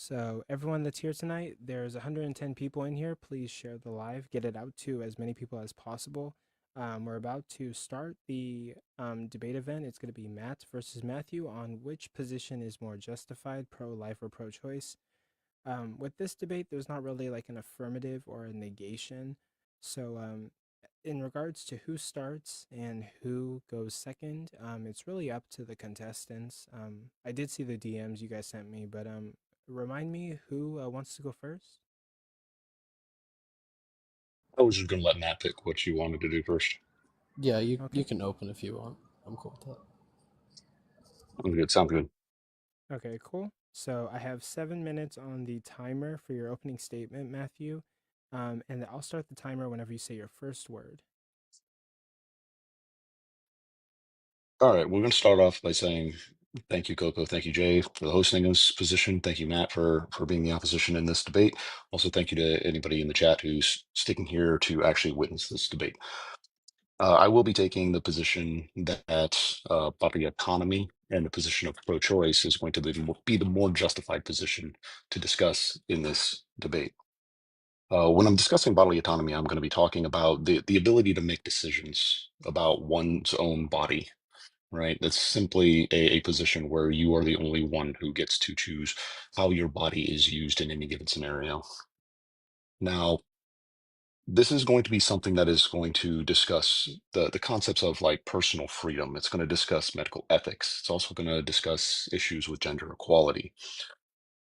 So, everyone that's here tonight, there's 110 people in here. Please share the live, get it out to as many people as possible. We're about to start the debate event. It's going to be Matt versus Matthew on which position is more justified, pro life or pro choice. With this debate, there's not really like an affirmative or a negation. So, in regards to who starts and who goes second, it's really up to the contestants. I did see the DMs you guys sent me, but remind me who wants to go first? I was just gonna let Matt pick what you wanted to do first. Yeah, you Okay. can open if you want. I'm cool with that. Sounds good. Sounds good. Okay, cool. So I have 7 minutes on the timer for your opening statement, Matthew. And I'll start the timer whenever you say your first word. All right, we're gonna start off by saying thank you, Coco. Thank you, Jay, for the hosting this position. Thank you, Matt, for being the opposition in this debate. Also, thank you to anybody in the chat who's sticking here to actually witness this debate. I will be taking the position that bodily autonomy and the position of pro-choice is going to be the more justified position to discuss in this debate. When I'm discussing bodily autonomy, I'm going to be talking about the ability to make decisions about one's own body, right? That's simply a position where you are the only one who gets to choose how your body is used in any given scenario. Now, this is going to be something that is going to discuss the concepts of like personal freedom. It's going to discuss medical ethics. It's also going to discuss issues with gender equality.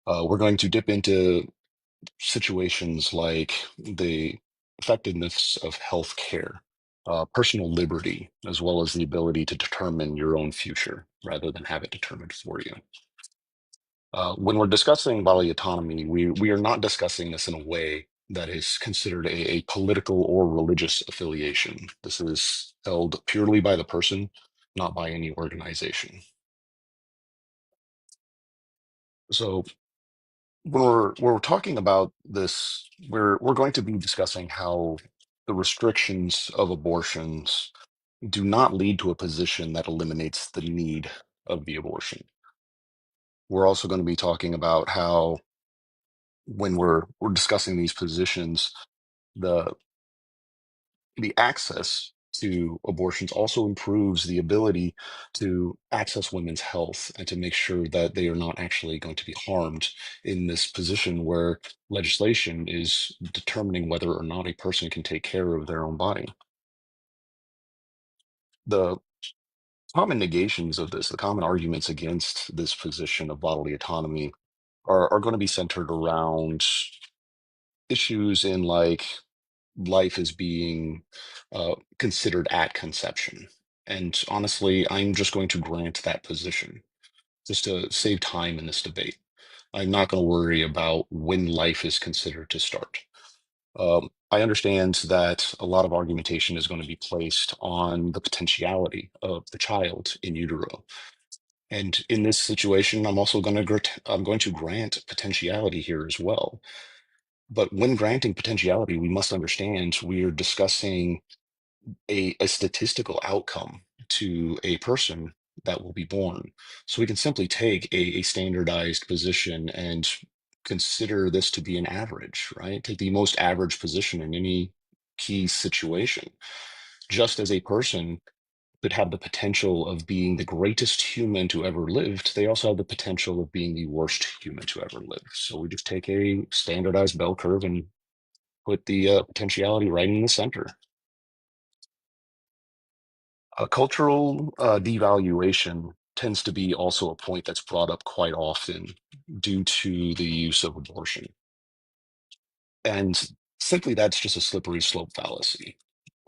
We're going to dip into situations like the effectiveness of healthcare, personal liberty, as well as the ability to determine your own future rather than have it determined for you. When we're discussing bodily autonomy, we are not discussing this in a way that is considered a political or religious affiliation. This is held purely by the person, not by any organization. So when we're talking about this, we're going to be discussing how the restrictions of abortions do not lead to a position that eliminates the need of the abortion. We're also going to be talking about how when we're discussing these positions, the the access to abortions also improves the ability to access women's health and to make sure that they are not actually going to be harmed in this position where legislation is determining whether or not a person can take care of their own body. The common negations of this, the common arguments against this position of bodily autonomy are going to be centered around issues in like life is being considered at conception. And honestly, I'm just going to grant that position just to save time in this debate. I'm not going to worry about when life is considered to start. I understand that a lot of argumentation is going to be placed on the potentiality of the child in utero. And in this situation, I'm also I'm going to grant potentiality here as well. But when granting potentiality, we must understand we're discussing a statistical outcome to a person that will be born. So we can simply take a standardized position and consider this to be an average, right? Take the most average position in any key situation. Just as a person could have the potential of being the greatest human to ever lived, they also have the potential of being the worst human to ever live. So we just take a standardized bell curve and put the potentiality right in the center. Cultural devaluation tends to be also a point that's brought up quite often due to the use of abortion. And simply that's just a slippery slope fallacy.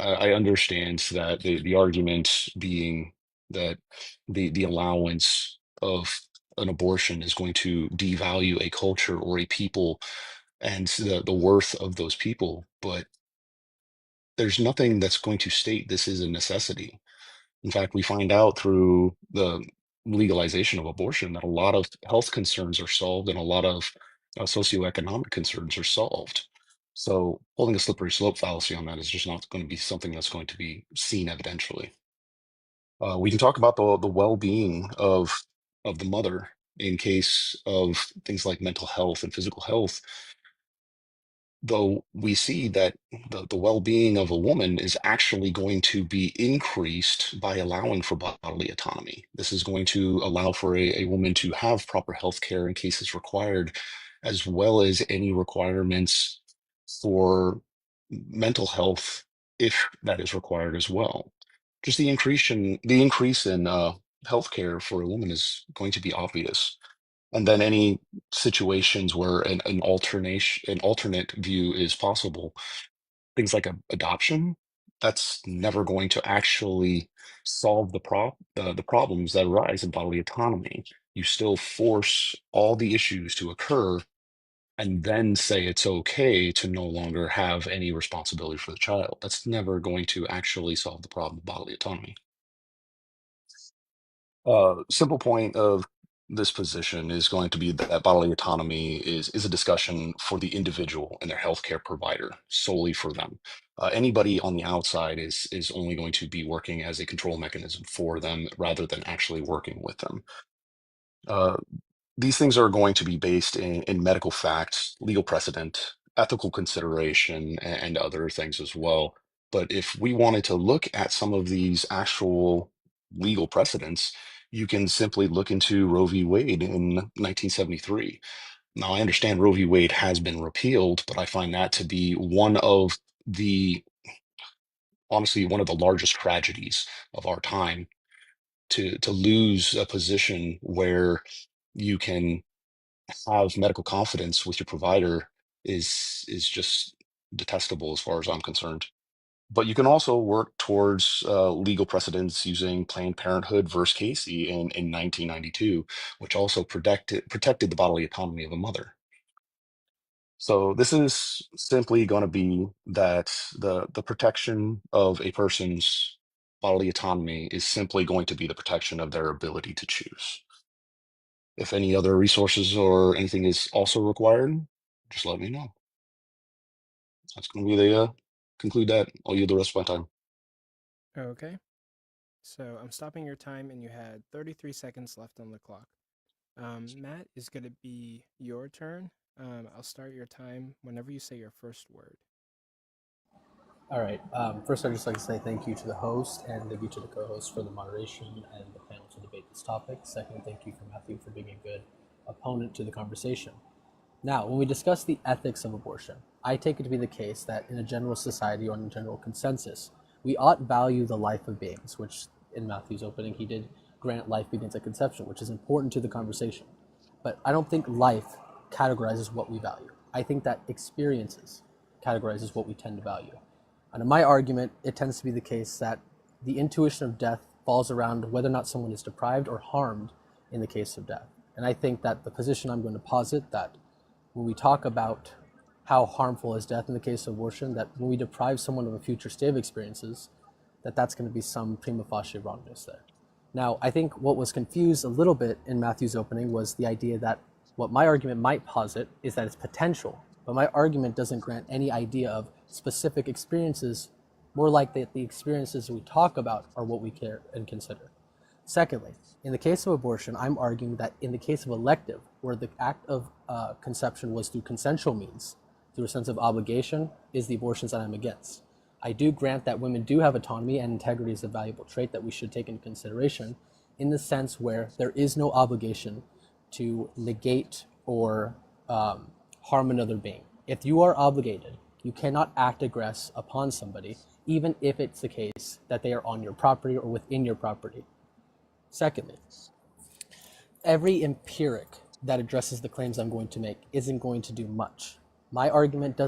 I understand that the argument being that the allowance of an abortion is going to devalue a culture or a people and the worth of those people, but there's nothing that's going to state this is a necessity. In fact, we find out through the legalization of abortion that a lot of health concerns are solved and a lot of socioeconomic concerns are solved. So holding a slippery slope fallacy on that is just not going to be something that's going to be seen evidentially. We can talk about the well-being of the mother in case of things like mental health and physical health, though we see that the well-being of a woman is actually going to be increased by allowing for bodily autonomy. This is going to allow for a woman to have proper health care in cases required, as well as any requirements for mental health if that is required as well. Just the increase in healthcare for a woman is going to be obvious. And then any situations where an alternate view is possible, things like adoption, that's never going to actually solve the problems that arise in bodily autonomy. You still force all the issues to occur and then say it's okay to no longer have any responsibility for the child. That's never going to actually solve the problem of bodily autonomy. Simple point of this position is going to be that bodily autonomy is a discussion for the individual and their healthcare provider, solely for them. Anybody on the outside is only going to be working as a control mechanism for them rather than actually working with them. Uh, these things are going to be based in medical facts, legal precedent, ethical consideration, and other things as well. But if we wanted to look at some of these actual legal precedents, you can simply look into Roe v. Wade in 1973. Now, I understand Roe v. Wade has been repealed, but I find that to be the, honestly, one of the largest tragedies of our time to lose a position where you can have medical confidence with your provider is just detestable as far as I'm concerned. But you can also work towards legal precedents using Planned Parenthood versus Casey in 1992, which also protected the bodily autonomy of a mother. So this is simply going to be that the protection of a person's bodily autonomy is simply going to be the protection of their ability to choose. If any other resources or anything is also required, just let me know. That's going to be the conclude that. I'll yield the rest of my time. Okay. So I'm stopping your time, and you had 33 seconds left on the clock. Matt, is going to be your turn. I'll start your time whenever you say your first word. All right. First, I'd just like to say thank you to the host and thank you to the co-host for the moderation and the panel to debate this topic. Second, thank you for Mathew for being a good opponent to the conversation. Now, when we discuss the ethics of abortion, I take it to be the case that in a general society or in a general consensus, we ought value the life of beings, which in Matthew's opening, he did grant life begins at conception, which is important to the conversation. But I don't think life categorizes what we value. I think that experiences categorizes what we tend to value. And in my argument, it tends to be the case that the intuition of death falls around whether or not someone is deprived or harmed in the case of death. And I think that the position I'm going to posit that when we talk about how harmful is death in the case of abortion, that when we deprive someone of a future state of experiences, that's going to be some prima facie wrongness there. Now, I think what was confused a little bit in Matthew's opening was the idea that what my argument might posit is that it's potential, but my argument doesn't grant any idea of specific experiences, more like that the experiences we talk about are what we care and consider. Secondly, in the case of abortion, I'm arguing that in the case of elective, where the act of conception was through consensual means, through a sense of obligation, is the abortions that I'm against. I do grant that women do have autonomy and integrity is a valuable trait that we should take into consideration in the sense where there is no obligation to negate or harm another being. If you are obligated, you cannot act aggress upon somebody, even if it's the case that they are on your property or within your property. Secondly, every empiric that addresses the claims I'm going to make isn't going to do much. My argument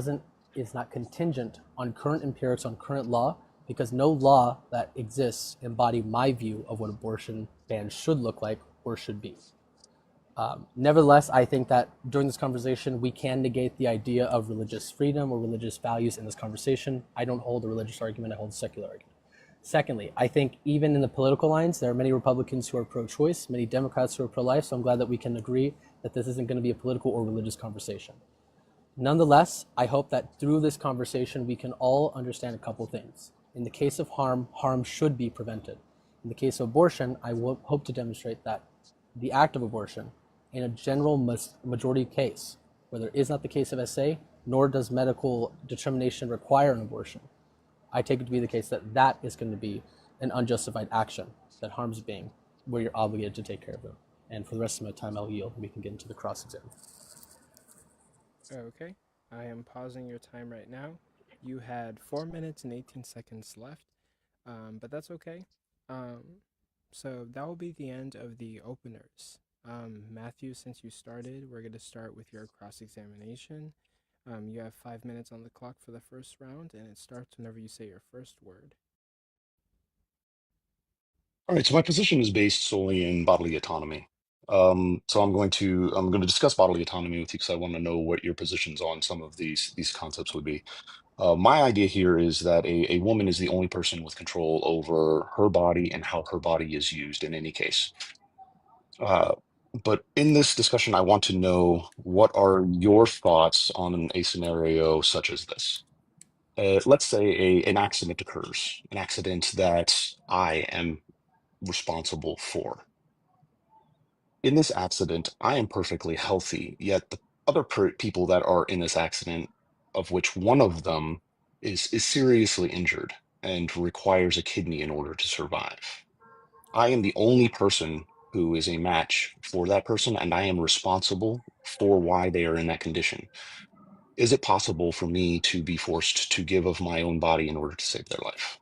is not contingent on current empirics, on current law, because no law that exists embody my view of what abortion bans should look like or should be. Nevertheless, I think that during this conversation, we can negate the idea of religious freedom or religious values in this conversation. I don't hold a religious argument, I hold a secular argument. Secondly, I think even in the political lines, there are many Republicans who are pro-choice, many Democrats who are pro-life, so I'm glad that we can agree that this isn't going to be a political or religious conversation. Nonetheless, I hope that through this conversation, we can all understand a couple things. In the case of harm, harm should be prevented. In the case of abortion, I will hope to demonstrate that the act of abortion in a general majority case, where there is not the case of SA, nor does medical determination require an abortion, I take it to be the case that that is going to be an unjustified action that harms a being, where you're obligated to take care of them. And for the rest of my time, I'll yield, and we can get into the cross-exam. Okay, I am pausing your time right now. You had 4 minutes and 18 seconds left, but that's okay. Um, so that will be the end of the openers. Matthew, since you started, we're going to start with your cross examination. You have 5 minutes on the clock for the first round, and it starts whenever you say your first word. All right, so my position is based solely in bodily autonomy. So I'm going to discuss bodily autonomy with you because I want to know what your positions on some of these concepts would be. My idea here is that a woman is the only person with control over her body and how her body is used in any case. Uh, but in this discussion, I want to know what are your thoughts on a scenario such as this? Let's say an accident occurs, an accident that I am responsible for. In this accident, I am perfectly healthy, yet the other people that are in this accident, of which one of them is seriously injured and requires a kidney in order to survive. I am the only person who is a match for that person, and I am responsible for why they are in that condition. Is it possible for me to be forced to give of my own body in order to save their life?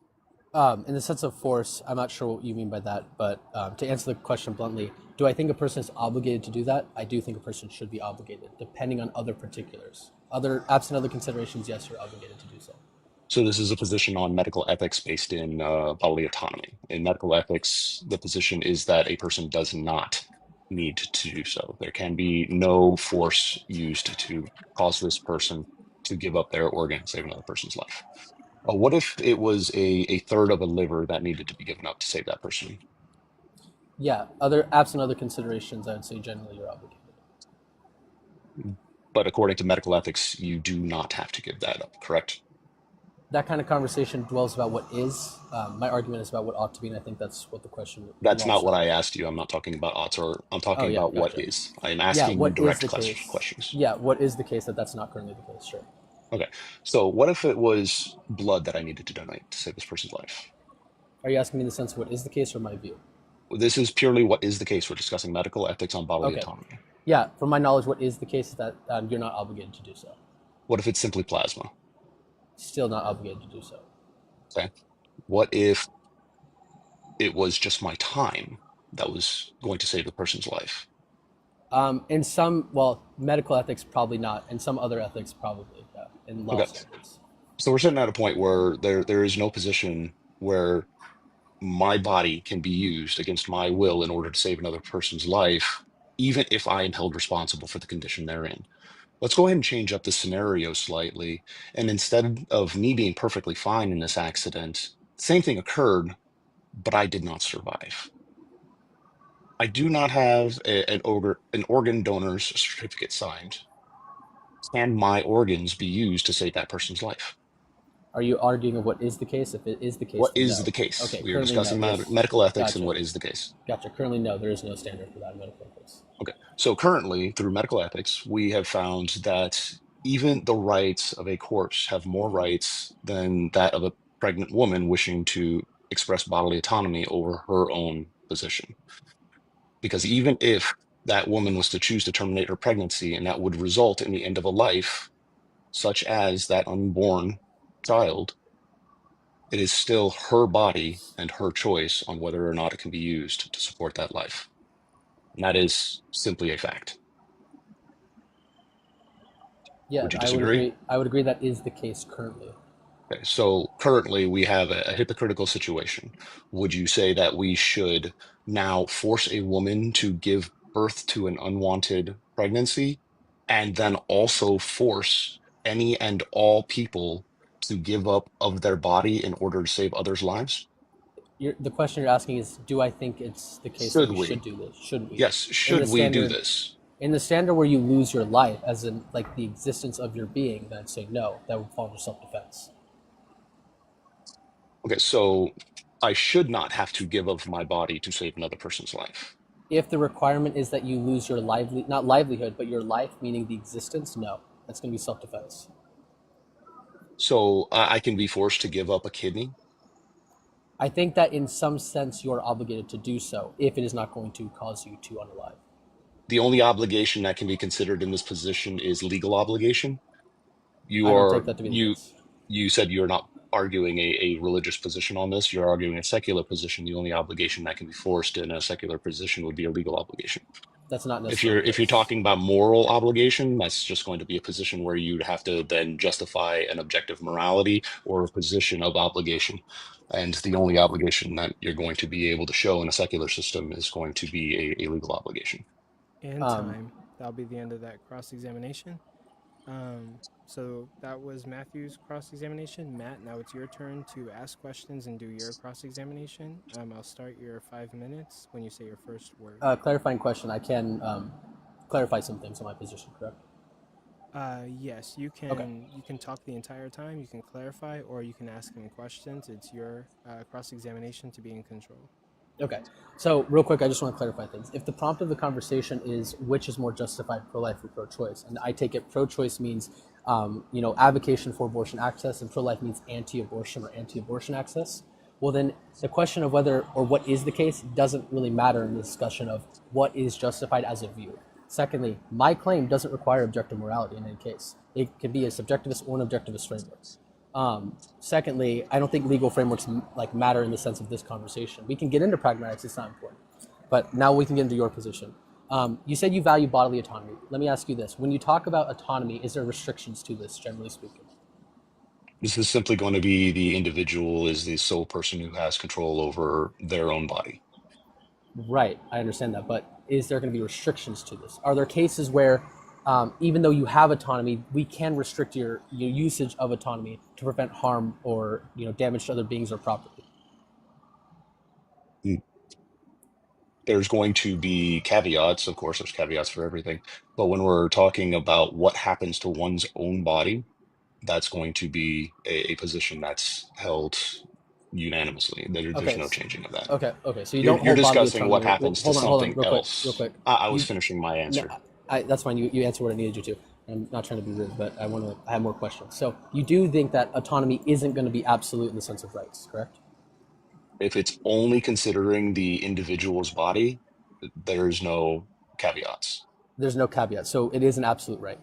In the sense of force, I'm not sure what you mean by that, but to answer the question bluntly, do I think a person is obligated to do that? I do think a person should be obligated, depending on other particulars. Absent other considerations, yes, you're obligated to do so. So this is a position on medical ethics based in bodily autonomy. In medical ethics, the position is that a person does not need to do so. There can be no force used to cause this person to give up their organ, save another person's life. What if it was a third of a liver that needed to be given up to save that person? Yeah, absent other considerations, I would say generally you're obligated. But according to medical ethics, you do not have to give that up, correct? That kind of conversation dwells about what is. My argument is about what ought to be, and I think that's what the question That's not revolves what around. I asked you. I'm not talking about odds, or I'm Oh talking yeah, about what gotcha. is. I am Yeah, asking you what is direct the case? questions. Yeah, what is the case that that's not currently the case? Sure. Okay. So what if it was blood that I needed to donate to save this person's life? Are you asking me in the sense of what is the case or my view? This is purely what is the case. We're discussing medical ethics on bodily Okay. autonomy. Yeah, from my knowledge, what is the case is that you're not obligated to do so. What if it's simply plasma? Still not obligated to do so. Okay. What if it was just my time that was going to save the person's life? In some, well, medical ethics probably not. In some other ethics, probably. Yeah, in law Okay. standards. So we're sitting at a point where there is no position where my body can be used against my will in order to save another person's life, even if I am held responsible for the condition they're in. Let's go ahead and change up the scenario slightly. And instead of me being perfectly fine in this accident, same thing occurred, but I did not survive. I do not have an organ donor's certificate signed. Can my organs be used to save that person's life? Are you arguing of what is the case? If it is the case, What then is no. the case? Okay, We are currently no. discussing There's medical ethics and gotcha, what is the case. gotcha. Currently no. There is no standard for that in medical ethics. Okay. So currently, through medical ethics, we have found that even the rights of a corpse have more rights than that of a pregnant woman wishing to express bodily autonomy over her own position. Because even if that woman was to choose to terminate her pregnancy and that would result in the end of a life, such as that unborn child, it is still her body and her choice on whether or not it can be used to support that life. And that is simply a fact. Yeah, Would you I would disagree? agree. I would agree that is the case currently. Okay, so currently we have a hypocritical situation. Would you say that we should now force a woman to give birth to an unwanted pregnancy and then also force any and all people to give up of their body in order to save others' lives? The question you're asking is, do I think it's the case that Should we should we? do this? Should we? Yes, In should the we do standard, this? in the standard where you lose your life, as in like the existence of your being, then I'd say no. That would fall under self-defense. Okay, so I should not have to give of my body to save another person's life. If the requirement is that you lose your not livelihood, but your life, meaning the existence, no, that's going to be self-defense. So I can be forced to give up a kidney. I think that in some sense you're obligated to do so if it is not going to cause you to unalive. The only obligation that can be considered in this position is legal obligation. You I don't are take that to be the you case. you said you're not arguing a religious position on this. You're arguing a secular position. The only obligation that can be forced in a secular position would be a legal obligation. That's not If necessarily you're the if you're case. talking about moral obligation, that's just going to be a position where you'd have to then justify an objective morality or a position of obligation. And the only obligation that you're going to be able to show in a secular system is going to be a legal obligation. And Um, time. That'll be the end of that cross examination. So that was Matthew's cross examination. Matt, now it's your turn to ask questions and do your cross examination. I'll start your 5 minutes when you say your first word. clarifying question. I can clarify some things on my position, correct? Yes, Okay. you can talk the entire time. You can clarify, or you can ask him questions. It's your cross examination to be in control. Okay. So real quick, I just want to clarify things. If the prompt of the conversation is which is more justified, pro-life or pro-choice, and I take it pro-choice means, advocacy for abortion access, and pro-life means anti-abortion or anti-abortion access, well then the question of whether or what is the case doesn't really matter in the discussion of what is justified as a view. Secondly, my claim doesn't require objective morality in any case. It can be a subjectivist or an objectivist framework. Secondly, I don't think legal frameworks matter in the sense of this conversation. We can get into pragmatics; it's not important. But now we can get into your position. You said you value bodily autonomy. Let me ask you this: when you talk about autonomy, is there restrictions to this, generally speaking? This is simply going to be the individual is the sole person who has control over their own body. Right, I understand that, but is there going to be restrictions to this? Are there cases where, even though you have autonomy, we can restrict your usage of autonomy to prevent harm or damage to other beings or property? There's going to be caveats. Of course, there's caveats for everything. But when we're talking about what happens to one's own body, that's going to be a position that's held unanimously. There's Okay, no changing of that. okay. So you You're, don't you're hold bodily discussing what autonomy. Well, happens to hold on, something real else. quick. I was You, finishing my no, answer. that's fine. You answer what I needed you to. I'm not trying to be rude, but I have more questions. So you do think that autonomy isn't going to be absolute in the sense of rights, correct? If it's only considering the individual's body, there's no caveats. There's no caveat. So it is an absolute right.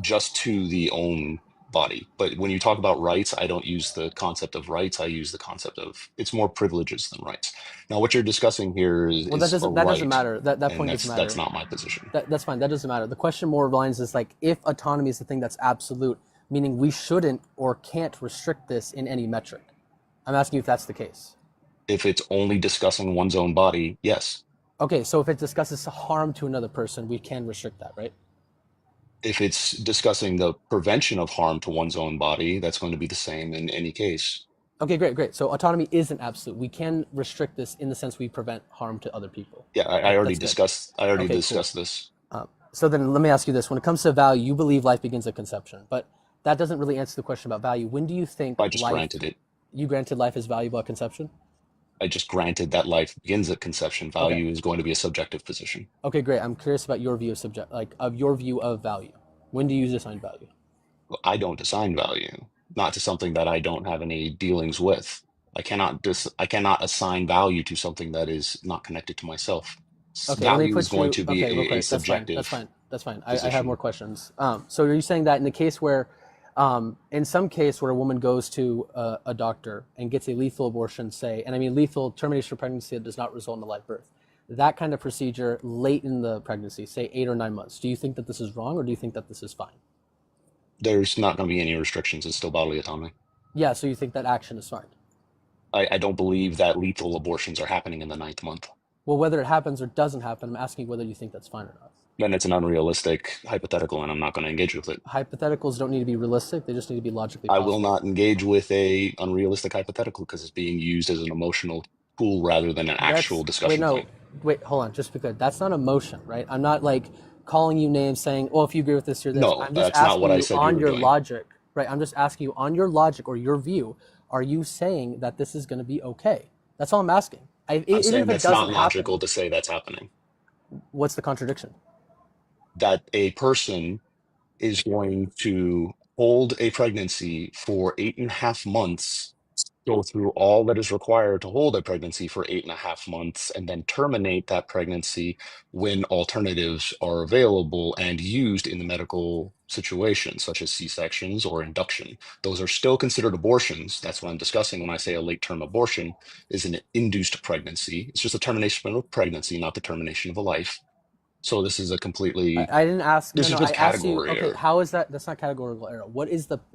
Just to the own body. But when you talk about rights, I don't use the concept of rights. I use the concept of it's more privileges than rights. Now, what you're discussing here Well, is a that doesn't right, matter. That and point doesn't that's matter. not my position. That's fine. That doesn't matter. The question more aligns is if autonomy is the thing that's absolute, meaning we shouldn't or can't restrict this in any metric. I'm asking you if that's the case. If it's only discussing one's own body, yes. Okay, so if it discusses harm to another person, we can restrict that, right? If it's discussing the prevention of harm to one's own body, that's going to be the same in any case. Okay, great. So autonomy isn't absolute. We can restrict this in the sense we prevent harm to other people. Yeah, I already That's good. discussed. I already Okay, cool. discussed this. So then let me ask you this. When it comes to value, you believe life begins at conception, but that doesn't really answer the question about value. When do you think I just granted it. you granted life is valuable at conception? I just granted that life begins at conception. Okay. Value is going to be a subjective position. Okay, great. I'm curious about your view of your view of value. When do you assign value? I don't assign value, not to something that I don't have any dealings with. I cannot assign value to something that is not connected to myself. Okay, let me Value is put going you. to be Okay, real a quick. That's fine. subjective I have more position. questions. So are you saying that in the case where, in some case where a woman goes to a doctor and gets a lethal abortion, say, and I mean lethal termination of pregnancy that does not result in a live birth, that kind of procedure late in the pregnancy, say 8 or 9 months, do you think that this is wrong or do you think that this is fine? There's not going to be any restrictions. It's still bodily autonomy. Yeah, so you think that action is fine? I don't believe that lethal abortions are happening in the 9th month. Well, whether it happens or doesn't happen, I'm asking whether you think that's fine or not. Then it's an unrealistic hypothetical, and I'm not going to engage with it. Hypotheticals don't need to be realistic; they just need to be logically possible. I will not engage with a unrealistic hypothetical because it's being used as an emotional tool rather than an actual discussion point. Wait, hold on. Just because that's not emotion, right? I'm not calling you names saying, "Oh, if you agree with this, you're this." No, I'm just that's not what I asking said you you on were your doing. logic, right? I'm just asking you on your logic or your view. Are you saying that this is going to be okay? That's all I'm asking. I'm Even saying if it that's not doesn't happen, logical to say that's happening. what's the contradiction? That a person is going to hold a pregnancy for 8.5 months, go through all that is required to hold a pregnancy for 8.5 months, and then terminate that pregnancy when alternatives are available and used in the medical situation, such as C-sections or induction. Those are still considered abortions. That's what I'm discussing when I say a late-term abortion is an induced pregnancy. It's just a termination of a pregnancy, not the termination of a life. So this is a completely, I didn't ask. No, this is no. I just asked you. category Okay, error. how is that? That's not categorical error.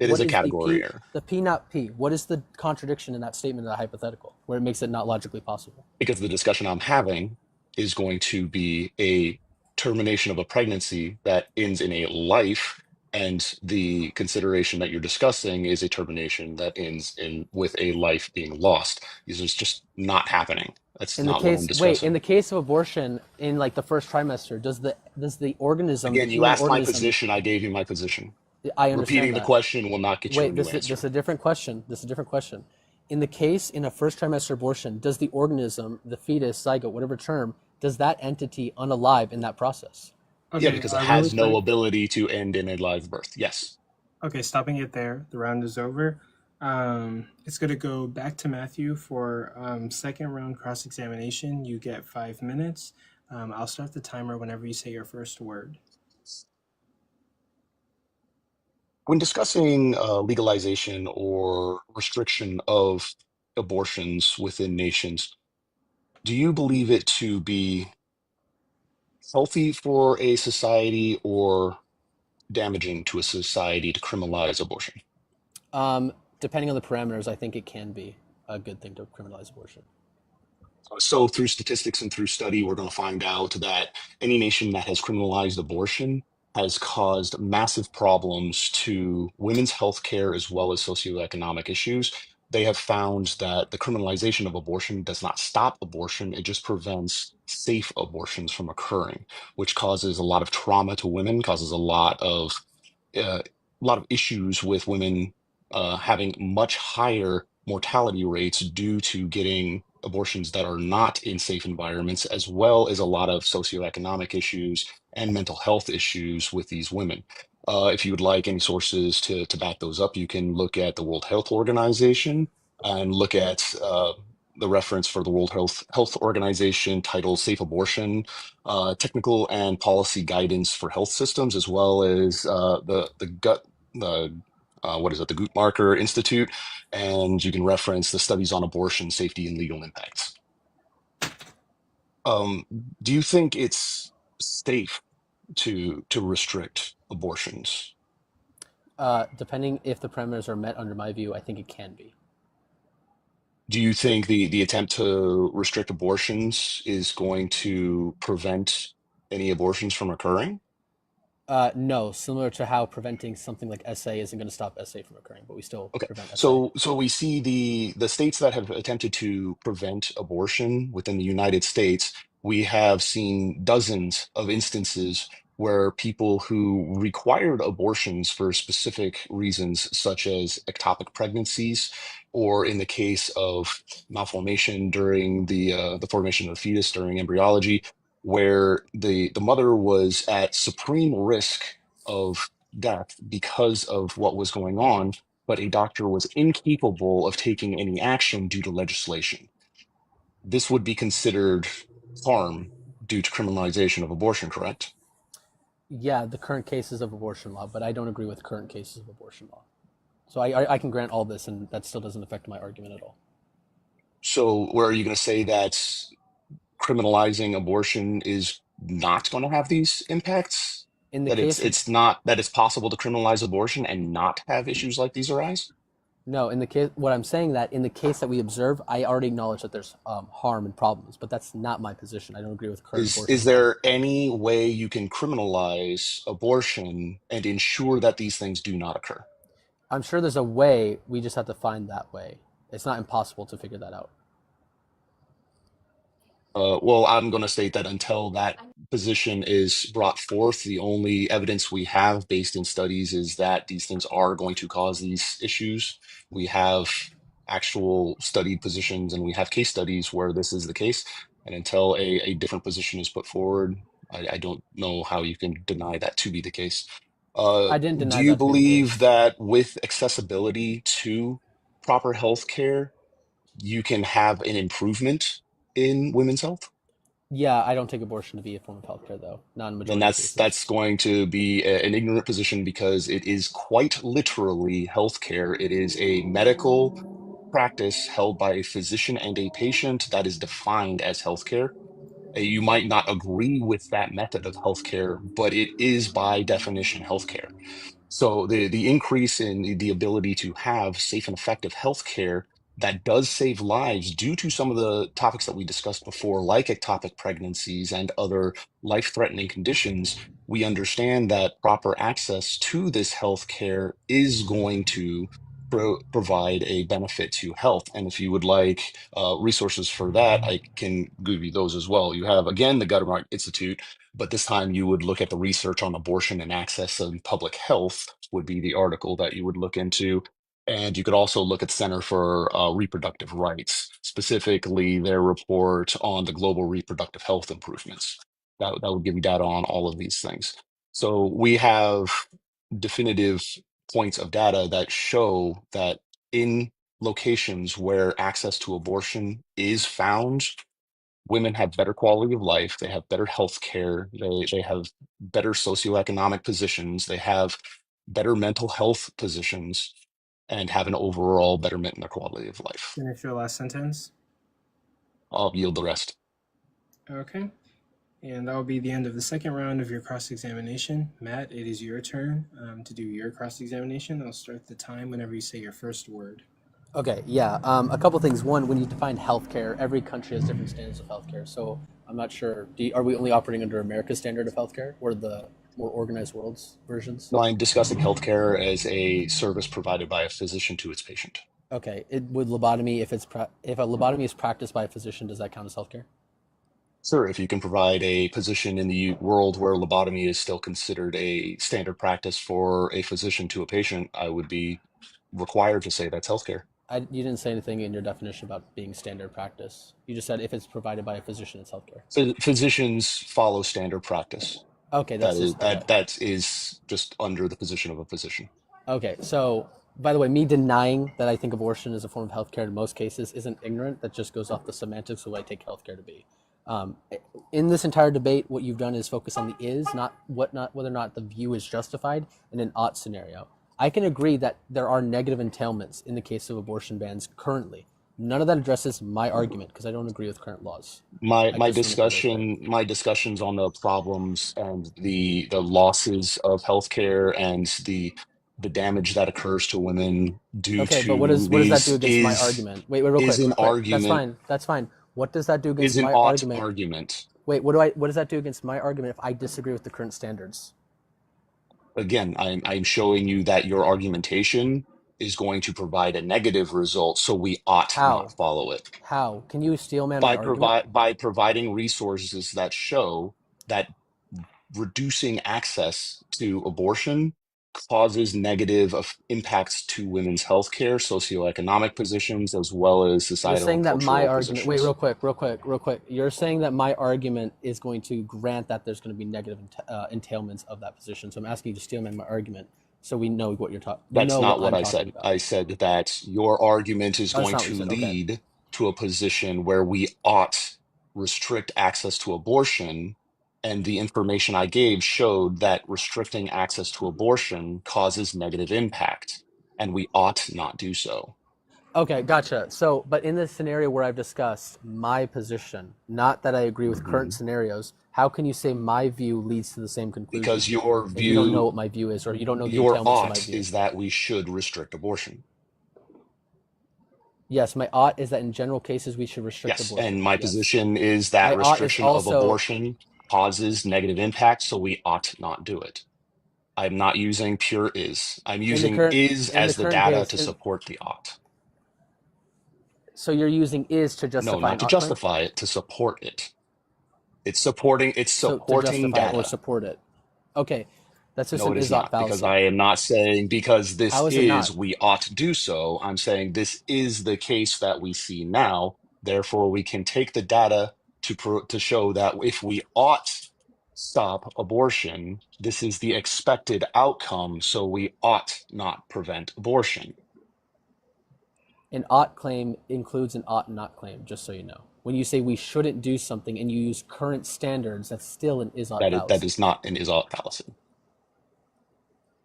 It is What a is the category p error. the p not p? What is the contradiction in that statement of the hypothetical where it makes it not logically possible? Because the discussion I'm having is going to be a termination of a pregnancy that ends in a life, and the consideration that you're discussing is a termination that ends in with a life being lost. This is just not happening. That's In the not what I'm case, wait, in discussing. the case of abortion in like the first trimester, does the organism, the Again, you human asked my organism, position, I gave you my position. I understand Repeating the that. question will not get you a Wait, new this is answer. a different question. This is a different question. In the case in a first trimester abortion, does the organism, the fetus, zygote, whatever term, does that entity unalive in that process? Yeah, Okay, because it really has no quick. ability to end in a live birth. Yes. Okay, stopping it there. The round is over. It's going to go back to Matthew for second round cross examination. You get 5 minutes. I'll start the timer whenever you say your first word. When discussing legalization or restriction of abortions within nations, do you believe it to be healthy for a society or damaging to a society to criminalize abortion? Depending on the parameters, I think it can be a good thing to criminalize abortion. So, through statistics and through study, we're going to find out that any nation that has criminalized abortion has caused massive problems to women's health care as well as socioeconomic issues. They have found that the criminalization of abortion does not stop abortion, it just prevents safe abortions from occurring, which causes a lot of trauma to women, causes a lot of issues with women having much higher mortality rates due to getting abortions that are not in safe environments, as well as a lot of socioeconomic issues and mental health issues with these women. If you would like any sources to back those up, you can look at the World Health Organization and look at the reference for the World Health Organization titled Safe Abortion, technical and policy guidance for health systems, as well as the what is it, the Guttmacher Institute, and you can reference the studies on abortion safety and legal impacts. Um, do you think it's safe to restrict abortions? Depending if the parameters are met, under my view, I think it can be. Do you think the attempt to restrict abortions is going to prevent any abortions from occurring? No, similar to how preventing something like SA isn't going to stop SA from occurring, but we still Okay, prevent SA. so we see the states that have attempted to prevent abortion within the United States. We have seen dozens of instances where people who required abortions for specific reasons, such as ectopic pregnancies, or in the case of malformation during the formation of the fetus during embryology, where the mother was at supreme risk of death because of what was going on, but a doctor was incapable of taking any action due to legislation. This would be considered harm due to criminalization of abortion, correct? Yeah, the current cases of abortion law, but I don't agree with current cases of abortion law. So I can grant all this, and that still doesn't affect my argument at all. So, where are you going to say that criminalizing abortion is not going to have these impacts? In the That case of it's not that it's possible to criminalize abortion and not have issues like these arise? No, in the case, what I'm saying that in the case that we observe, I already acknowledge that there's harm and problems, but that's not my position. I don't agree with current Is abortion law. there any way you can criminalize abortion and ensure that these things do not occur? I'm sure there's a way. We just have to find that way. It's not impossible to figure that out. Well, I'm going to state that until that position is brought forth, the only evidence we have based in studies is that these things are going to cause these issues. We have actual studied positions and we have case studies where this is the case. And until a different position is put forward, I don't know how you can deny that to be the case. I didn't Do deny you that to be the believe case. that with accessibility to proper health care, you can have an improvement in women's health? Yeah, I don't take abortion to be a form of healthcare, though, not in the Then majority of that's cases. going to be an ignorant position because it is quite literally healthcare. It is a medical practice held by a physician and a patient that is defined as healthcare. You might not agree with that method of healthcare, but it is by definition healthcare. So the increase in the ability to have safe and effective healthcare that does save lives due to some of the topics that we discussed before, like ectopic pregnancies and other life-threatening conditions, we understand that proper access to this healthcare is going to provide a benefit to health. And if you would like resources for that, I can give you those as well. You have, again, the Guttermark Institute, but this time you would look at the research on abortion and access and public health would be the article that you would look into. And you could also look at Center for Reproductive Rights, specifically their report on the global reproductive health improvements. That would give you data on all of these things. So we have definitive points of data that show that in locations where access to abortion is found, women have better quality of life, they have better health care, they have better socioeconomic positions, they have better mental health positions, and have an overall betterment in their quality of life. Finish your last sentence. I'll yield the rest. Okay. And that will be the end of the second round of your cross examination. Matt, it is your turn to do your cross examination. I'll start the time whenever you say your first word. Okay, yeah. A couple things. One, when you define healthcare, every country has different standards of healthcare. So I'm not sure. Are we only operating under America's standard of healthcare, or the more organized world's versions? No, I'm discussing healthcare as a service provided by a physician to its patient. Okay. Would lobotomy, if a lobotomy is practiced by a physician, does that count as healthcare? Sir, if you can provide a position in the world where lobotomy is still considered a standard practice for a physician to a patient, I would be required to say that's healthcare. You didn't say anything in your definition about being standard practice. You just said if it's provided by a physician, it's healthcare. Physicians follow standard practice. Okay, That that's is just okay. that is just under the position of a physician. Okay, so by the way, me denying that I think abortion is a form of healthcare in most cases isn't ignorant. That just goes off the semantics of what I take healthcare to be. Um, in this entire debate, what you've done is focus on the is, not whether or not the view is justified in an ought scenario. I can agree that there are negative entailments in the case of abortion bans currently. None of that addresses my argument because I don't agree with current laws. My I my just want to make that very clear. discussion, my discussions on the problems and the losses of healthcare and the damage that occurs to women due Okay, but to what does that do these against my argument? Wait, wait, is an real quick. That's argument, fine. That's fine. What does that do is against an my ought argument? argument. Wait, what does that do against my argument if I disagree with the current standards? Again, I'm showing you that your argumentation is going to provide a negative result, so we ought not How? follow it. How? Can you steelman my argument? By providing resources that show that reducing access to abortion causes negative impacts to women's healthcare, socioeconomic positions, as well as You're societal and saying that my cultural argument. Wait, positions. real quick. You're saying that my argument is going to grant that there's going to be negative entailments of that position. So I'm asking you to steelman my argument, so we know what you're talking. You That's know what not what I'm I talking said. about. I said that your argument is Oh, that's going not what you to said. Okay. lead to a position where we ought restrict access to abortion. And the information I gave showed that restricting access to abortion causes negative impact, and we ought not do so. Okay, gotcha. So, but in this scenario where I've discussed my position, not that I agree with current Mhm. scenarios, how can you say my view leads to the same Because conclusion your if you don't know view, what my view is or you don't know the your entailments of my ought view? is that we should restrict abortion. Yes, my ought is that in general cases we should restrict Yes, and abortion. my Yes. position is that My ought is restriction of also abortion causes negative impact, so we ought not do it. I'm not using pure is. I'm in the using current is in the as the current data case. to support the ought. So you're using is to No, justify not an to ought claim? justify it, to support it. It's So to supporting justify or data. support it. Okay. That's just No, an it is is-ought not, because fallacy. I am not saying because this How is it is, not? we ought to do so. I'm saying this is the case that we see now. Therefore, we can take the data to show that if we ought stop abortion, this is the expected outcome. So we ought not prevent abortion. An ought claim includes an ought not claim, just so you know. When you say we shouldn't do something and you use current standards, that's still an is-ought That fallacy. is not an is-ought fallacy.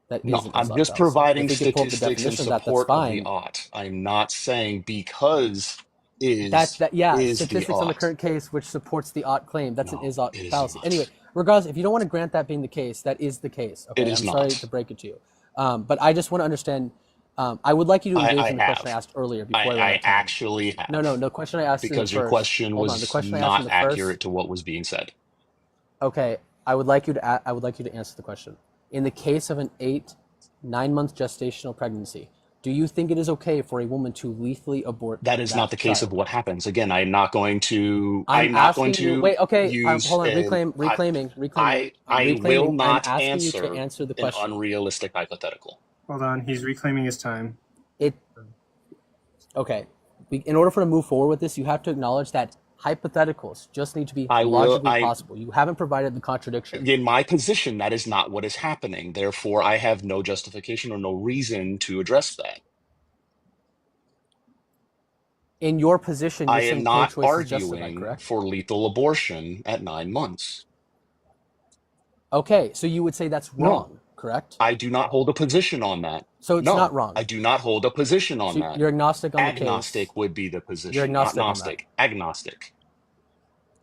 That is No, an I'm is-ought just fallacy. providing If we could pull up the statistics in definition of that, that's support of the fine. ought. I'm not saying because Yeah, is the statistics on the ought. current case which supports the ought claim. That's an No, is-ought it is fallacy. not. Anyway, regardless, if you don't want to grant that being the case, that is the case. It Okay, is I'm sorry not. to break it to you, but I just want to understand. I would like you to engage I in the question I have. asked earlier before I ran out I of time. actually No, have. no, the question I asked in the Because your first. question Hold on, the was question I asked in not the first. accurate to what was being said. Okay, I would like you to answer the question. In the case of an 9-month gestational pregnancy, do you think it is okay for a woman to lethally abort That is not the that case of child? what happens. Again, I'm I'm not going asking you. to Wait, okay. use Hold on. an I will Reclaiming. I'm not asking you to answer answer the an question. unrealistic hypothetical. Hold on, he's reclaiming his time. It. Okay. In order for to move forward with this, you have to acknowledge that hypotheticals just need to be logically I possible. You haven't provided the contradiction. in my position, that is not what is happening. Therefore, I have no justification or no reason to address that. In your position, I you're am saying not pro-choice is justified, arguing correct? for lethal abortion at 9 months. Okay, so you would say that's No, wrong, correct? I do not hold a position on that. So it's not No, wrong. I do not hold a position on So that. you're agnostic on the case. Agnostic would be the You're position, not agnostic on that. Gnostic. Agnostic.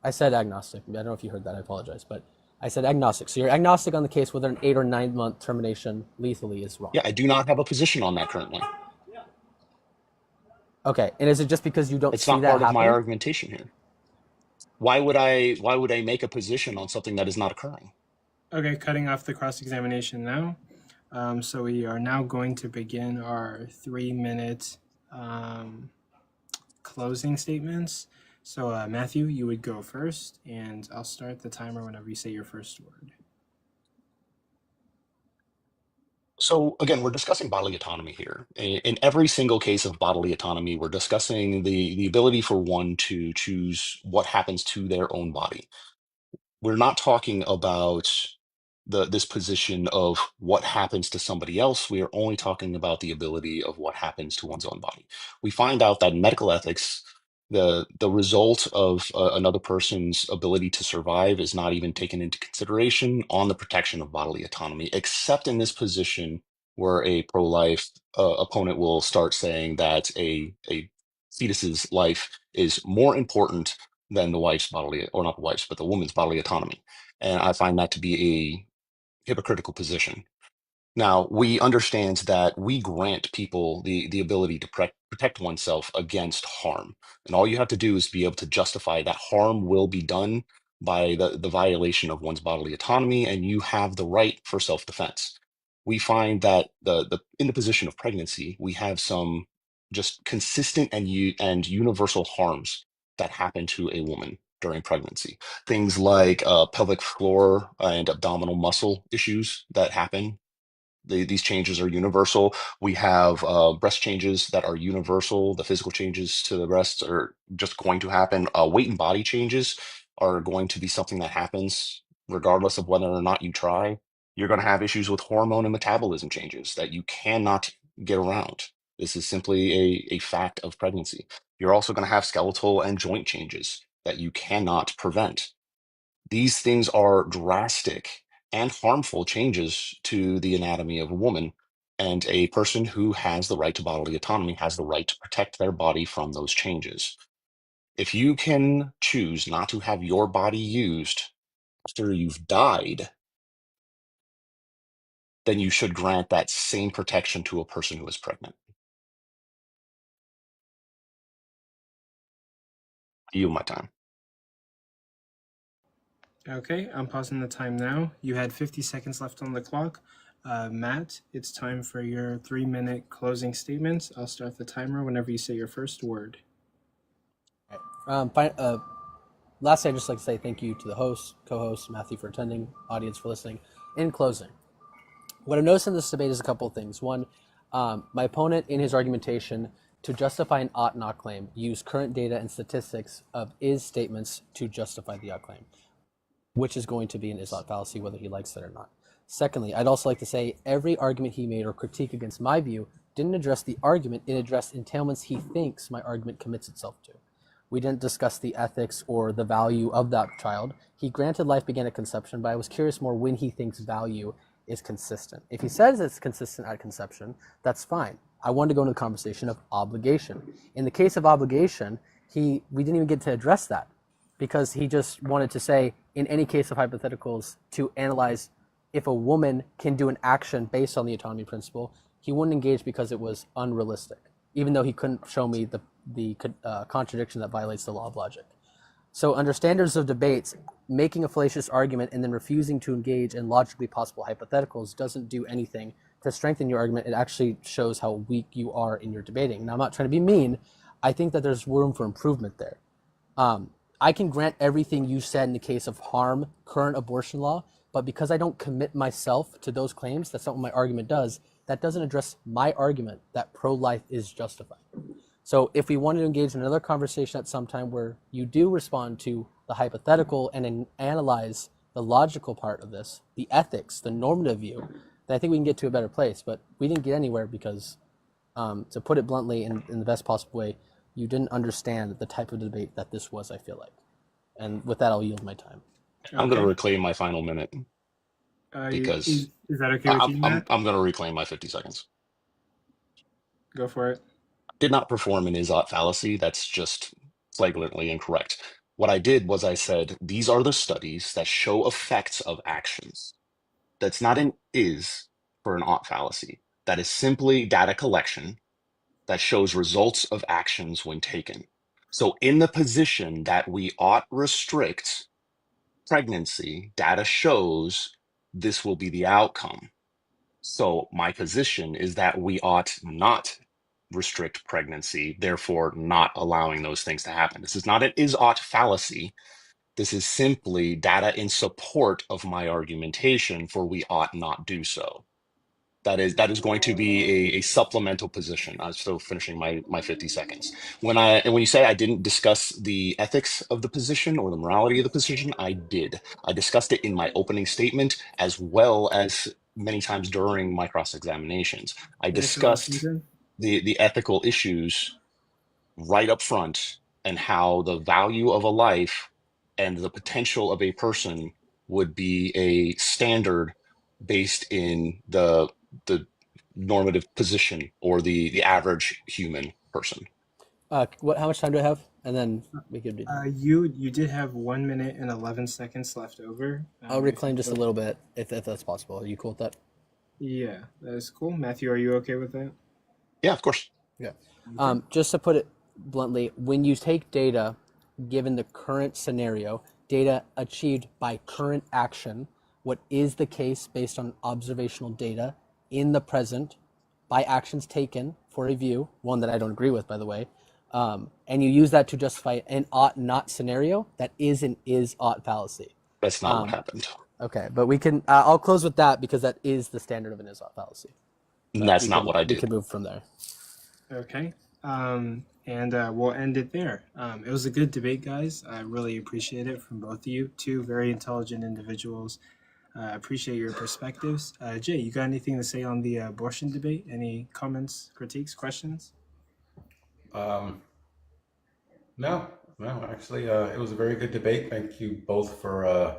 I said agnostic. I don't know if you heard that. I apologize, but I said agnostic. So you're agnostic on the case whether an 8 or 9-month termination lethally is wrong. Yeah, I do not have a position on that currently. Okay, and is it just because you don't It's see not that part of my happening? argumentation here. Why would I make a position on something that is not occurring? Okay, cutting off the cross examination now. So we are now going to begin our 3-minute closing statements. So, Matthew, you would go first, and I'll start the timer whenever you say your first word. So again, we're discussing bodily autonomy here. In every single case of bodily autonomy, we're discussing the ability for one to choose what happens to their own body. We're not talking about this position of what happens to somebody else. We are only talking about the ability of what happens to one's own body. We find out that in medical ethics, the result of another person's ability to survive is not even taken into consideration on the protection of bodily autonomy, except in this position where a pro-life opponent will start saying that a fetus's life is more important than the wife's bodily, or not the wife's, but the woman's bodily autonomy. And I find that to be a hypocritical position. Now, we understand that we grant people the ability to protect oneself against harm. And all you have to do is be able to justify that harm will be done by the violation of one's bodily autonomy, and you have the right for self-defense. We find that in the position of pregnancy, we have some just consistent and universal harms that happen to a woman during pregnancy. Things like pelvic floor and abdominal muscle issues that happen. These changes are universal. We have breast changes that are universal. The physical changes to the breasts are just going to happen. Weight and body changes are going to be something that happens regardless of whether or not you try. You're going to have issues with hormone and metabolism changes that you cannot get around. This is simply a fact of pregnancy. You're also going to have skeletal and joint changes that you cannot prevent. These things are drastic and harmful changes to the anatomy of a woman. And a person who has the right to bodily autonomy has the right to protect their body from those changes. If you can choose not to have your body used after you've died, then you should grant that same protection to a person who is pregnant. You my time. Okay, I'm pausing the time now. You had 50 seconds left on the clock. Matt, it's time for your 3-minute closing statements. I'll start the timer whenever you say your first word. Lastly, I'd just like to say thank you to the host, co-host, Mathew, for attending, audience for listening. In closing, What I've noticed in this debate is a couple of things. One, my opponent in his argumentation to justify an ought not claim used current data and statistics of is statements to justify the ought claim, which is going to be an is-ought fallacy whether he likes it or not. Secondly, I'd also like to say every argument he made or critique against my view didn't address the argument, it addressed entailments he thinks my argument commits itself to. We didn't discuss the ethics or the value of that child. He granted life began at conception, but I was curious more when he thinks value is consistent. If he says it's consistent at conception, that's fine. I wanted to go into the conversation of obligation. In the case of obligation, we didn't even get to address that because he just wanted to say, in any case of hypotheticals, to analyze if a woman can do an action based on the autonomy principle. He wouldn't engage because it was unrealistic, even though he couldn't show me the contradiction that violates the law of logic. So under standards of debates, making a fallacious argument and then refusing to engage in logically possible hypotheticals doesn't do anything to strengthen your argument. It actually shows how weak you are in your debating. Now, I'm not trying to be mean. I think that there's room for improvement there. I can grant everything you said in the case of harm current abortion law, but because I don't commit myself to those claims, that's not what my argument does. That doesn't address my argument that pro-life is justified. So if we wanted to engage in another conversation at some time where you do respond to the hypothetical and analyze the logical part of this, the ethics, the normative view, then I think we can get to a better place. But we didn't get anywhere because, to put it bluntly in the best possible way, you didn't understand the type of debate that this was, I feel like. And with that, I'll yield my time. I'm going to reclaim my final minute because is that okay with you, Matt? I'm going to reclaim my 50 seconds. Go for it. Did not perform an is-ought fallacy. That's just flagrantly incorrect. What I did was I said, these are the studies that show effects of actions. That's not an is for an ought fallacy. That is simply data collection that shows results of actions when taken. So in the position that we ought restrict pregnancy, data shows this will be the outcome. So my position is that we ought not restrict pregnancy, therefore not allowing those things to happen. This is not an is-ought fallacy. This is simply data in support of my argumentation for we ought not do so. That is going to be a supplemental position. I'm still finishing my 50 seconds. When you say I didn't discuss the ethics of the position or the morality of the position, I did. I discussed it in my opening statement as well as many times during my cross-examinations. I discussed the ethical issues right up front and how the value of a life and the potential of a person would be a standard based in the normative position or the average human person. How much time do I have? And then we could do. You did have 1 minute and 11 seconds left over. I'll reclaim just a little bit if that's possible. Are you cool with that? Yeah, that is cool. Matthew, are you okay with that? Yeah, of course. Yeah. Just to put it bluntly, when you take data, given the current scenario, data achieved by current action, what is the case based on observational data in the present by actions taken for a view, one that I don't agree with, by the way, and you use that to justify an ought not scenario, that is an is ought fallacy. That's not what happened. Okay, but we can, I'll close with that because that is the standard of an is ought fallacy. That's not what I did. We can move from there. Okay. And we'll end it there. It was a good debate, guys. I really appreciate it from both of you. Two very intelligent individuals. Appreciate your perspectives. Jay, you got anything to say on the abortion debate? Any comments, critiques, questions? No. Actually, it was a very good debate. Thank you both for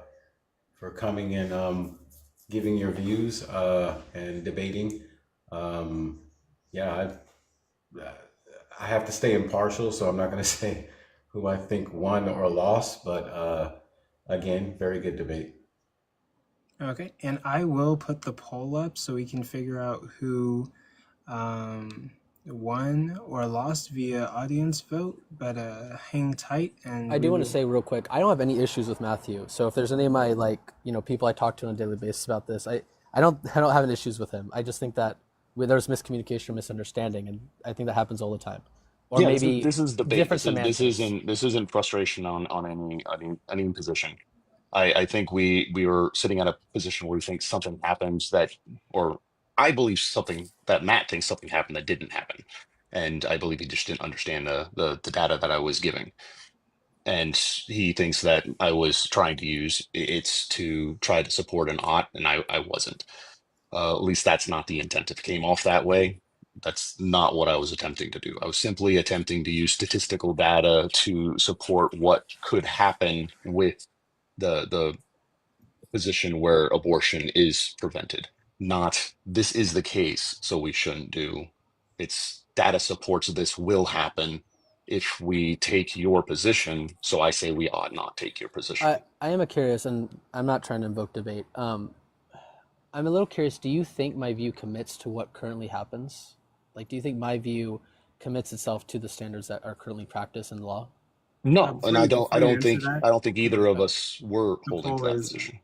coming and giving your views and debating. Yeah, I have to stay impartial, so I'm not going to say who I think won or lost. But again, very good debate. Okay, and I will put the poll up so we can figure out who won or lost via audience vote, but hang tight. And I do want to say real quick, I don't have any issues with Mathew. So if there's any of my people I talk to on a daily basis about this, I don't have any issues with him. I just think that there's miscommunication or misunderstanding, and I think that happens all the time. Or maybe this is debate. Different This isn't frustration on any position. I think we were sitting at a position where we think something happens that, or I believe something that Matt thinks something happened that didn't happen, and I believe he just didn't understand the data that I was giving, and he thinks that I was trying to use it's to try to support an ought, and I wasn't. At least that's not the intent. If it came off that way, that's not what I was attempting to do. I was simply attempting to use statistical data to support what could happen with the position where abortion is prevented. Not this is the case, so we shouldn't do. It's data supports this will happen if we take your position. So I say we ought not take your position. I am curious, and I'm not trying to invoke debate. I'm a little curious. Do you think my view commits to what currently happens? Like, do you think my view commits itself to the standards that are currently practiced in law? No, and Before you answer that, I don't think either of us were the holding to poll that is position.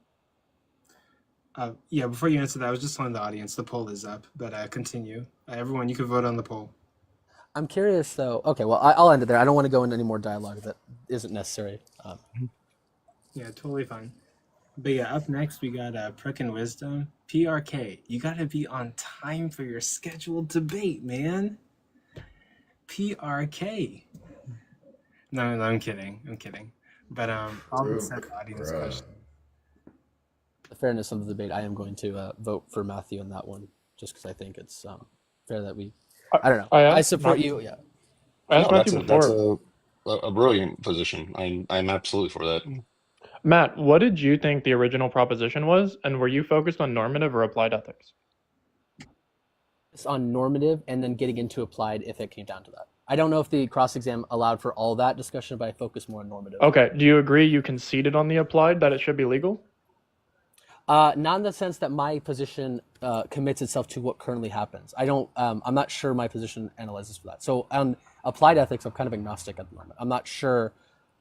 yeah. Before you answer that, I was just telling the audience the poll is up, but continue. Everyone, you can vote on the poll. I'm curious, though. Okay, well, I'll end it there. I don't want to go into any more dialogue that isn't necessary. Yeah, totally fine. But yeah, up next we got Prick and Wisdom. PRK, you gotta be on time for your scheduled debate, man. PRK. No, I'm kidding. But all the said audience questions. The fairness of the debate, I am going to vote for Mathew on that one, just because I think it's fair that we. I don't know. I support you. Yeah. I asked Mathew That's before. a brilliant position. I'm absolutely for that. Matt, what did you think the original proposition was, and were you focused on normative or applied ethics? It's on normative and then getting into applied if it came down to that. I don't know if the cross exam allowed for all that discussion, but I focus more on normative. Okay. Do you agree you conceded on the applied that it should be legal? Not in the sense that my position commits itself to what currently happens. I don't. I'm not sure my position analyzes for that. So on applied ethics, I'm kind of agnostic at the moment. I'm not sure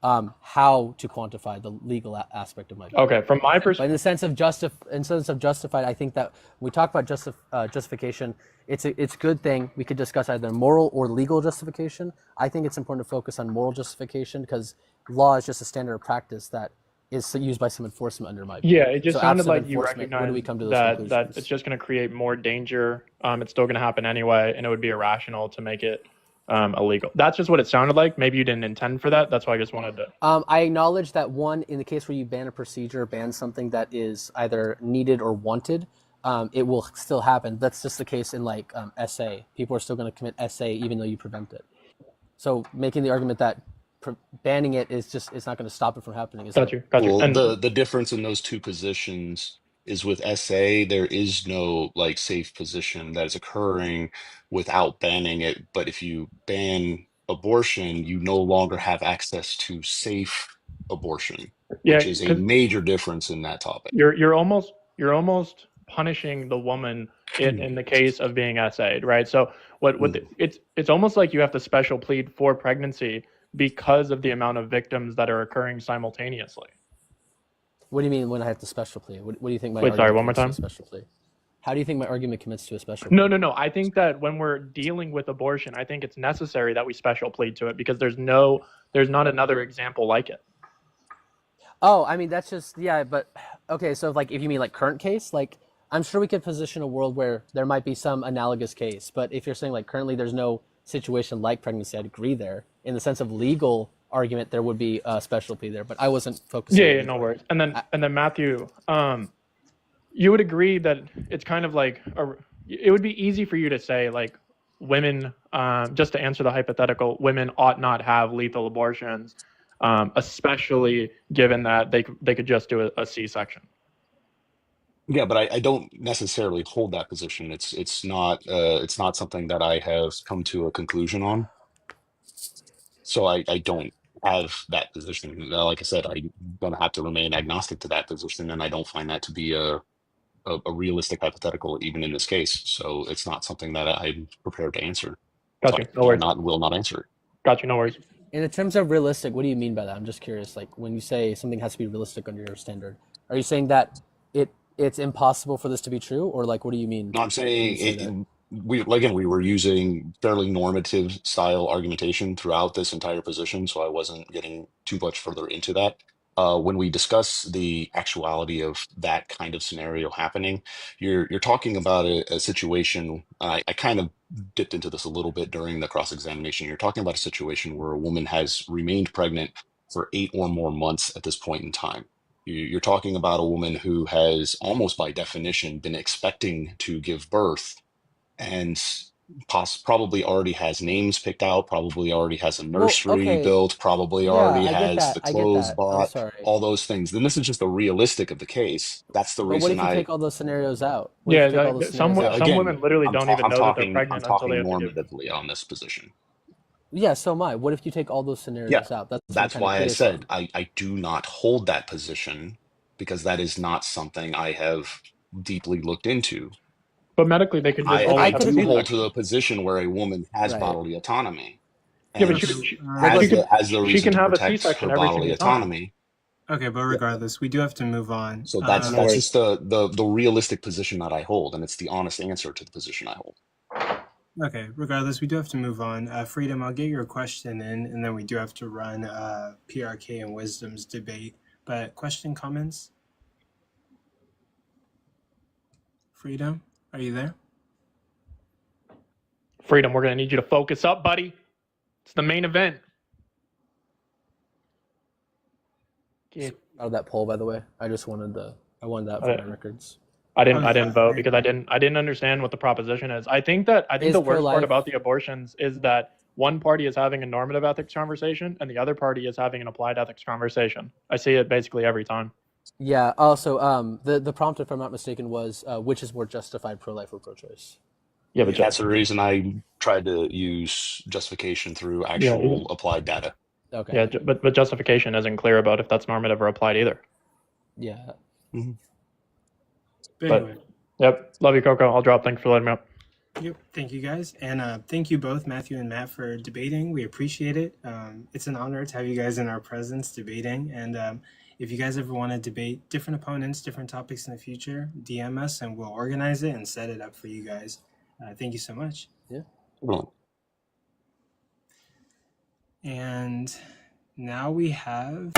how to quantify the legal aspect of my view. Okay. From my But perspective, in the sense of justified, I think that when we talk about justification, it's a good thing. We could discuss either moral or legal justification. I think it's important to focus on moral justification because law is just a standard of practice that is used by some enforcement under my view. yeah, it just So sounded absent like you enforcement, where do we recognized come to those that conclusions? it's just going to create more danger. It's still going to happen anyway, and it would be irrational to make it illegal. That's just what it sounded like. Maybe you didn't intend for that. That's why I just wanted to. I acknowledge that one, in the case where you ban a procedure, ban something that is either needed or wanted, it will still happen. That's just the case in like SA. People are still going to commit SA even though you prevent it. So making the argument that banning it is just it's not going to stop it from happening. Got you. Well, And the difference in those two positions is with SA, there is no like safe position that is occurring without banning it. But if you ban abortion, you no longer have access to safe abortion, yeah, which is a because major difference in that topic. you're almost punishing the woman in the case of being SA'd, right? So it's almost like you have to special plead for pregnancy because of the amount of victims that are occurring simultaneously. What do you mean when I have to special plea? What do you think my Wait, sorry, argument one more commits to time? a special plea? How do you think my argument commits to a special plea? No. I think that when we're dealing with abortion, I think it's necessary that we special plead to it because there's not another example like it. Oh, I mean that's just but okay. So if you mean like current case, like I'm sure we could position a world where there might be some analogous case. But if you're saying like currently there's no situation like pregnancy, I'd agree there. In the sense of legal argument, there would be a special plea there. But I wasn't focusing. Yeah, no worries. And then Mathew, you would agree that it's kind of like it would be easy for you to say like women, just to answer the hypothetical, women ought not have lethal abortions, especially given that they could just do a C-section. Yeah, but I don't necessarily hold that position. It's not something that I have come to a conclusion on. So I don't have that position. Like I said, I'm gonna have to remain agnostic to that position, and I don't find that to be a realistic hypothetical even in this case. So it's not something that I'm prepared to answer. Got you. No worries. Will not answer it. Got you. No worries. In terms of realistic, what do you mean by that? I'm just curious. Like when you say something has to be realistic under your standard, are you saying that it's impossible for this to be true, or like what do you mean? No, I'm saying we were using fairly normative style argumentation throughout this entire position, so I wasn't getting too much further into that. when we discuss the actuality of that kind of scenario happening, you're talking about a situation. I kind of dipped into this a little bit during the cross-examination. You're talking about a situation where a woman has remained pregnant for 8 or more months at this point in time. You're talking about a woman who has almost by definition been expecting to give birth and probably already has names picked out, probably already has a Well, nursery okay, built, probably yeah, already I get has that. the I get clothes that. I'm bought, sorry. all those things. Then this is just the realistic of the case. That's the But what reason if you I, take all those scenarios out? What if you Yeah, take all those some scenarios out? some again, women literally don't even know that they're I'm pregnant until they talking have to give. normatively on this position. Yeah, so am I. What if you take all those Yeah, scenarios out? That's what I'm that's kind of why I curious said on. I do not hold that position because that is not something I have deeply looked into. But medically, they could just Like I always I have a could do agree. hold to the C-section. position where a woman has Right. bodily autonomy Yeah, but and Okay, Like she listen, could has the she reason can to have a protect her C-section every bodily single time. autonomy. okay, but Yeah. regardless, we do have to move on. So No, no that's worries. just the realistic position that I hold, and it's the honest answer to the position I hold. Okay, regardless, we do have to move on. Freedom, I'll get your question in, and then we do have to run PRK and Wisdom's debate. But question, comments? Freedom, are you there? Freedom, we're gonna need you to focus up, buddy. It's the main event. out of that poll, by the way. I wanted that for my records. I didn't Okay, vote great. because I didn't understand what the proposition is. I think the Is worst part pro-life- about the abortions is that one party is having a normative ethics conversation and the other party is having an applied ethics conversation. I see it basically every time. Yeah. Also, the prompt, if I'm not mistaken, was which is more justified, pro-life or pro-choice? Yeah, but That's the reason I tried to use justification through yeah, actual applied data. Okay. yeah, but justification isn't clear about if that's normative or applied either. Yeah. But But anyway, yep, love you, Coco. I'll drop. Thanks for letting me up. yep, thank you guys. And thank you both, Matthew and Matt, for debating. We appreciate it. It's an honor to have you guys in our presence debating. And if you guys ever want to debate different opponents, different topics in the future, DM us and we'll organize it and set it up for you guys. Thank you so much. Yeah. And now we have